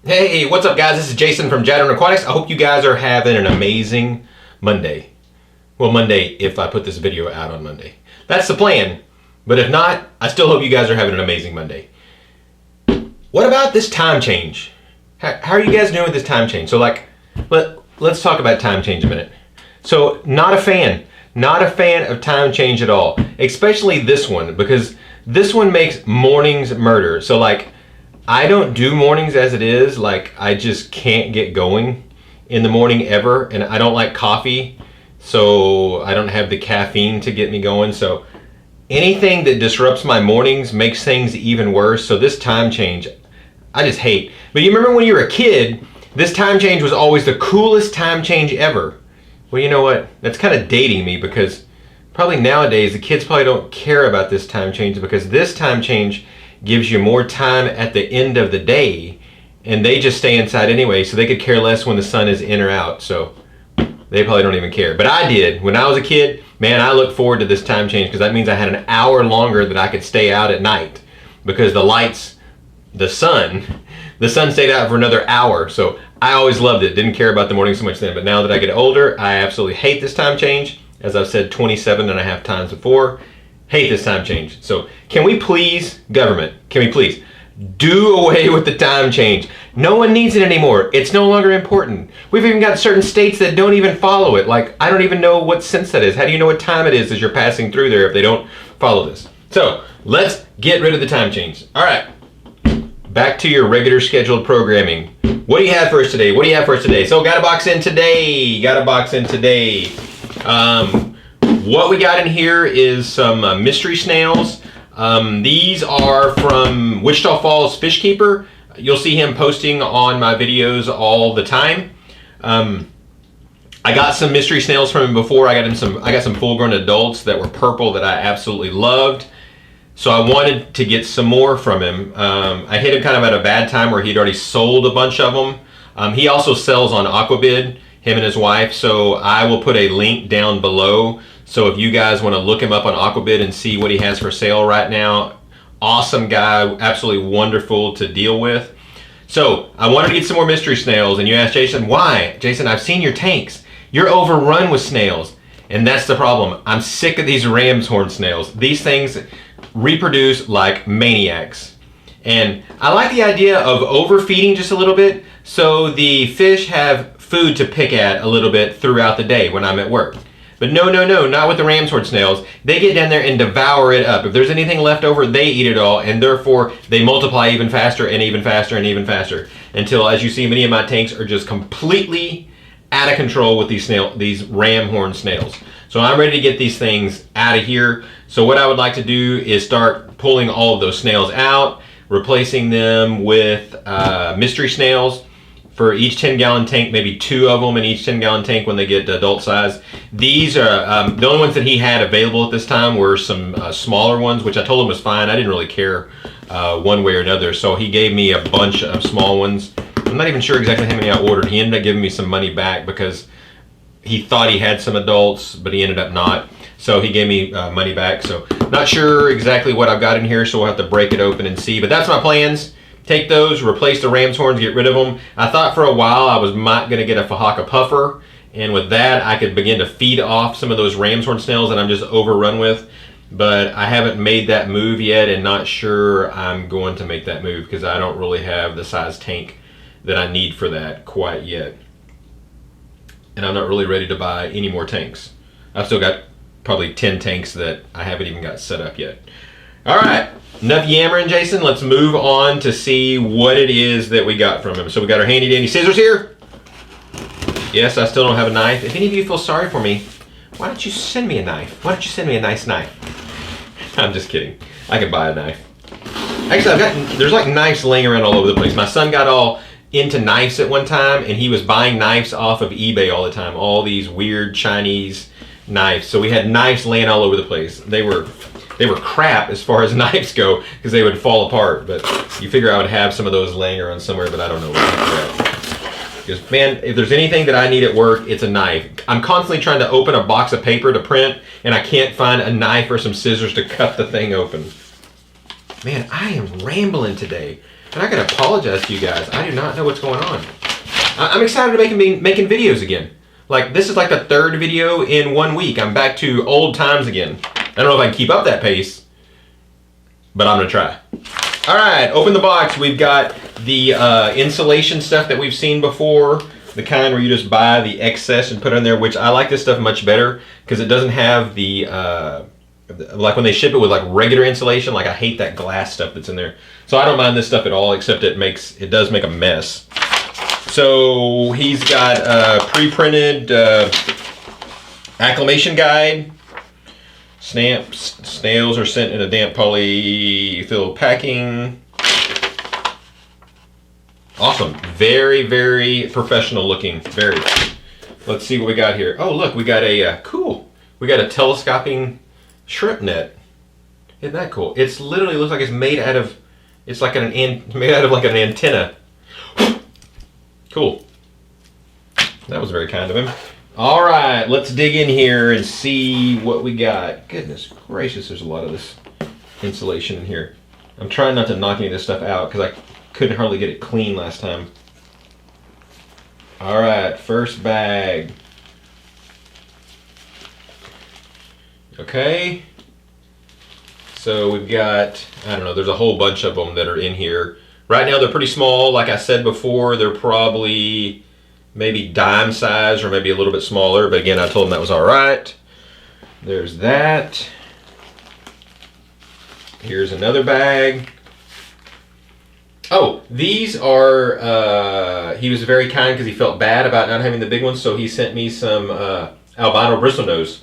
Hey, what's up guys? This is Jason from Jadren Aquatics. I hope you guys are having an amazing Monday. Well, Monday if I put this video out on Monday. That's the plan. But if not, I still hope you guys are having an amazing Monday. What about this time change? How are you guys doing with this time change? So let's talk about time change a minute. So not a fan. Not a fan of time change at all. Especially this one, because this one makes mornings murder. So I don't do mornings as it is. I just can't get going in the morning ever, and I don't like coffee, so I don't have the caffeine to get me going. So anything that disrupts my mornings makes things even worse. So this time change, I just hate. But you remember when you were a kid, this time change was always the coolest time change ever. Well, you know what? That's kind of dating me, because probably nowadays the kids probably don't care about this time change, because this time change gives you more time at the end of the day, and they just stay inside anyway, so they could care less when the sun is in or out. So they probably don't even care. But I did. When I was a kid, man, I looked forward to this time change, because that means I had an hour longer that I could stay out at night, because the sun stayed out for another hour. So I always loved it. Didn't care about the morning so much then. But now that I get older, I absolutely hate this time change. As I've said 27.5 times before, hate this time change. So can we please, government, can we please do away with the time change? No one needs it anymore. It's no longer important. We've even got certain states that don't even follow it. I don't even know what sense that is. How do you know what time it is as you're passing through there if they don't follow this? So let's get rid of the time change. All right, back to your regular scheduled programming. What do you have for us today? What do you have for us today? So got a box in today. What we got in here is some mystery snails. These are from Wichita Falls Fish Keeper. You'll see him posting on my videos all the time. I got some mystery snails from him before. I got some full-grown adults that were purple that I absolutely loved. So I wanted to get some more from him. I hit him kind of at a bad time where he'd already sold a bunch of them. He also sells on aquabid, him and his wife. So I will put a link down below. So if you guys want to look him up on aquabid and see what he has for sale right now, awesome guy, absolutely wonderful to deal with. So I wanted to get some more mystery snails, and you asked Jason, why? Jason, I've seen your tanks. You're overrun with snails. And that's the problem. I'm sick of these ram's horn snails. These things reproduce like maniacs. And I like the idea of overfeeding just a little bit, so the fish have food to pick at a little bit throughout the day when I'm at work. But no, not with the ram's horn snails. They get down there and devour it up. If there's anything left over, they eat it all, and therefore they multiply even faster and even faster and even faster, until, as you see, many of my tanks are just completely out of control with these ram horn snails. So I'm ready to get these things out of here. So what I would like to do is start pulling all of those snails out, replacing them with mystery snails. For each 10-gallon tank, maybe 2 of them in each 10-gallon tank when they get adult size. These are the only ones that he had available at this time were some smaller ones, which I told him was fine. I didn't really care one way or another, so he gave me a bunch of small ones. I'm not even sure exactly how many I ordered. He ended up giving me some money back because he thought he had some adults, but he ended up not. So he gave me money back. So not sure exactly what I've got in here, so we'll have to break it open and see. But that's my plans. Take those, replace the ram's horns, get rid of them. I thought for a while I was going to get a Fahaka puffer, and with that I could begin to feed off some of those ram's horn snails that I'm just overrun with. But I haven't made that move yet, and not sure I'm going to make that move because I don't really have the size tank that I need for that quite yet. And I'm not really ready to buy any more tanks. I've still got probably 10 tanks that I haven't even got set up yet. All right, enough yammering, Jason. Let's move on to see what it is that we got from him. So we got our handy dandy scissors here. Yes, I still don't have a knife. If any of you feel sorry for me, why don't you send me a knife? Why don't you send me a nice knife? I'm just kidding. I can buy a knife. Actually, there's like knives laying around all over the place. My son got all into knives at one time, and he was buying knives off of eBay all the time. All these weird Chinese knives. So we had knives laying all over the place. They were crap as far as knives go because they would fall apart. But you figure I would have some of those laying around somewhere, but I don't know where. Because, man, if there's anything that I need at work, it's a knife. I'm constantly trying to open a box of paper to print, and I can't find a knife or some scissors to cut the thing open. Man, I am rambling today. And I gotta apologize to you guys. I do not know what's going on. I'm excited to be making videos again. Like, this is like the third video in 1 week. I'm back to old times again. I don't know if I can keep up that pace, but I'm gonna try. All right, open the box. We've got the insulation stuff that we've seen before. The kind where you just buy the excess and put it in there, which I like this stuff much better because it doesn't have the, like when they ship it with like regular insulation, like I hate that glass stuff that's in there. So I don't mind this stuff at all, except it does make a mess. So he's got a pre-printed acclimation guide. Snails are sent in a damp polyfill packing. Awesome. Very, very professional looking. Very. Let's see what we got here. Oh, look, we got a cool. We got a telescoping shrimp net. Isn't that cool? It's literally looks like it's made out of. It's like made out of like an antenna. Cool. That was very kind of him. All right, let's dig in here and see what we got. Goodness gracious, there's a lot of this insulation in here. I'm trying not to knock any of this stuff out because I couldn't hardly get it clean last time. All right, first bag. Okay. So we've got, I don't know, there's a whole bunch of them that are in here. Right now they're pretty small. Like I said before, they're probably maybe dime size or maybe a little bit smaller. But again, I told them that was all right. There's that. Here's another bag. Oh, these are, he was very kind because he felt bad about not having the big ones. So he sent me some albino bristlenose.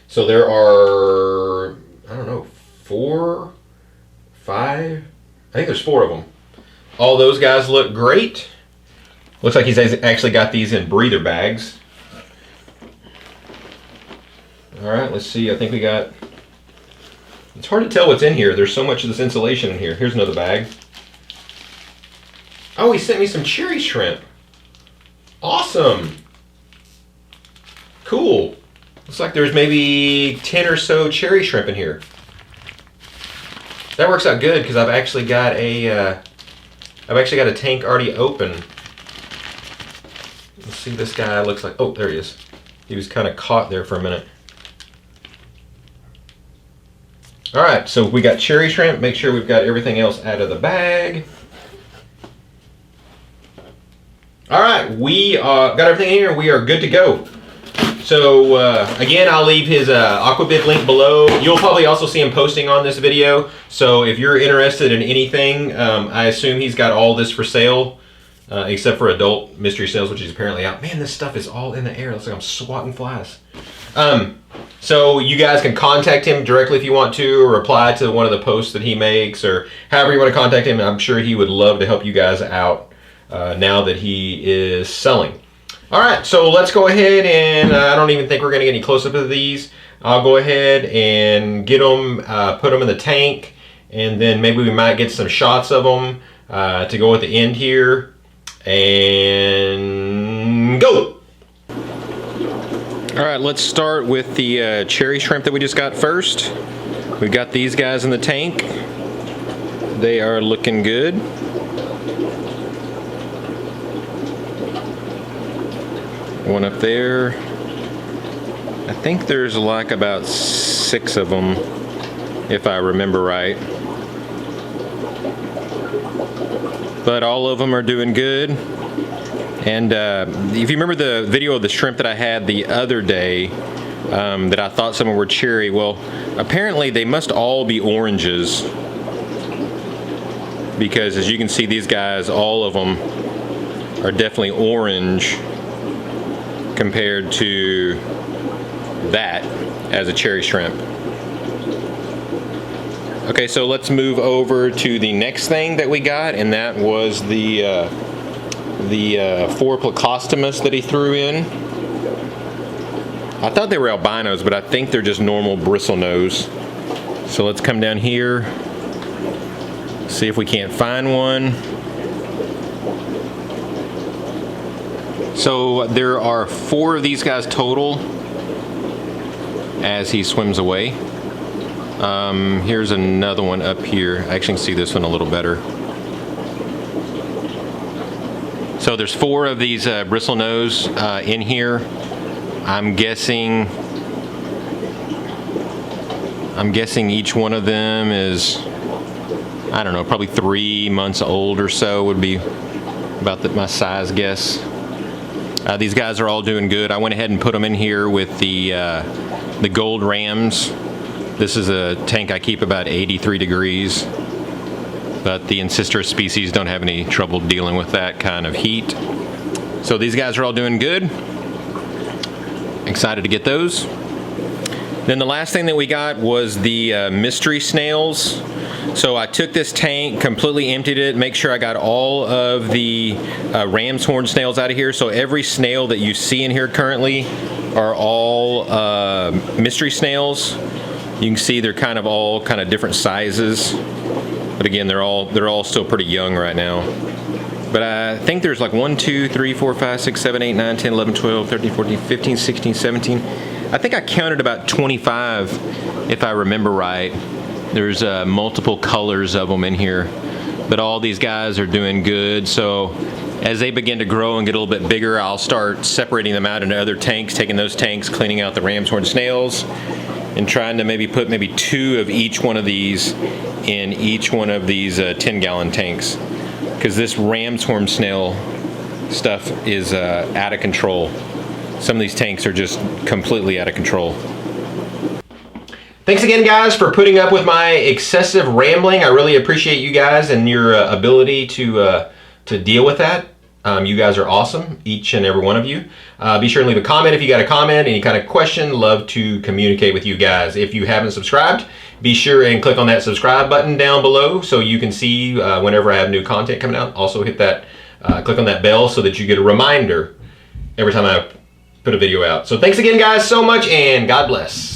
So there are, I don't know, 4, 5, I think there's 4 of them. All those guys look great. Looks like he's actually got these in breather bags. All right, let's see. I think we got, it's hard to tell what's in here. There's so much of this insulation in here. Here's another bag. Oh, he sent me some cherry shrimp. Awesome. Cool. Looks like there's maybe 10 or so cherry shrimp in here. That works out good because I've actually got a tank already open. Let's see, this guy looks like, oh, there he is. He was kind of caught there for a minute. All right, so we got cherry shrimp. Make sure we've got everything else out of the bag. All right, we got everything in here. We are good to go. So again, I'll leave his aquabid link below. You'll probably also see him posting on this video. So if you're interested in anything, I assume he's got all this for sale, except for adult mystery sales, which is apparently out. Man, this stuff is all in the air. It looks like I'm swatting flies. So you guys can contact him directly if you want to, or reply to one of the posts that he makes, or however you want to contact him. I'm sure he would love to help you guys out now that he is selling. All right, so let's go ahead and I don't even think we're gonna get any close-up of these. I'll go ahead and get them, put them in the tank, and then maybe we might get some shots of them to go at the end here, and go. All right, let's start with the cherry shrimp that we just got first. We've got these guys in the tank. They are looking good. One up there. I think there's like about 6 of them, if I remember right. But all of them are doing good. And if you remember the video of the shrimp that I had the other day, that I thought some were cherry, well, apparently they must all be oranges. Because as you can see, these guys, all of them are definitely orange compared to that as a cherry shrimp. Okay, so let's move over to the next thing that we got, and that was the 4 plecostomus that he threw in. I thought they were albinos, but I think they're just normal bristlenose. So let's come down here, see if we can't find one. So there are 4 of these guys total as he swims away. Here's another one up here. I actually can see this one a little better. So there's 4 of these bristlenose in here. I'm guessing each one of them is, I don't know, probably 3 months old or so would be about my size guess. These guys are all doing good. I went ahead and put them in here with the gold rams. This is a tank I keep about 83 degrees, but the ancestral species don't have any trouble dealing with that kind of heat. So these guys are all doing good. Excited to get those. Then the last thing that we got was the mystery snails. So I took this tank, completely emptied it, make sure I got all of the ram's horn snails out of here. So every snail that you see in here currently are all mystery snails. You can see they're all kind of different sizes, but again, they're all still pretty young right now. But I think there's like 1, 2, 3, 4, 5, 6, 7, 8, 9, 10, 11, 12, 13, 14, 15, 16, 17. I think I counted about 25, if I remember right. There's multiple colors of them in here, but all these guys are doing good. So as they begin to grow and get a little bit bigger, I'll start separating them out into other tanks, taking those tanks, cleaning out the ram's horn snails, and trying to maybe put 2 of each one of these in each one of these 10-gallon tanks, because this ram's horn snail stuff is out of control. Some of these tanks are just completely out of control. Thanks again, guys, for putting up with my excessive rambling. I really appreciate you guys and your ability to deal with that. You guys are awesome, each and every one of you. Be sure and leave a comment if you got a comment, any kind of question. Love to communicate with you guys. If you haven't subscribed, be sure and click on that subscribe button down below so you can see whenever I have new content coming out. Also hit that, click on that bell so that you get a reminder every time I put a video out. So thanks again, guys, so much, and God bless.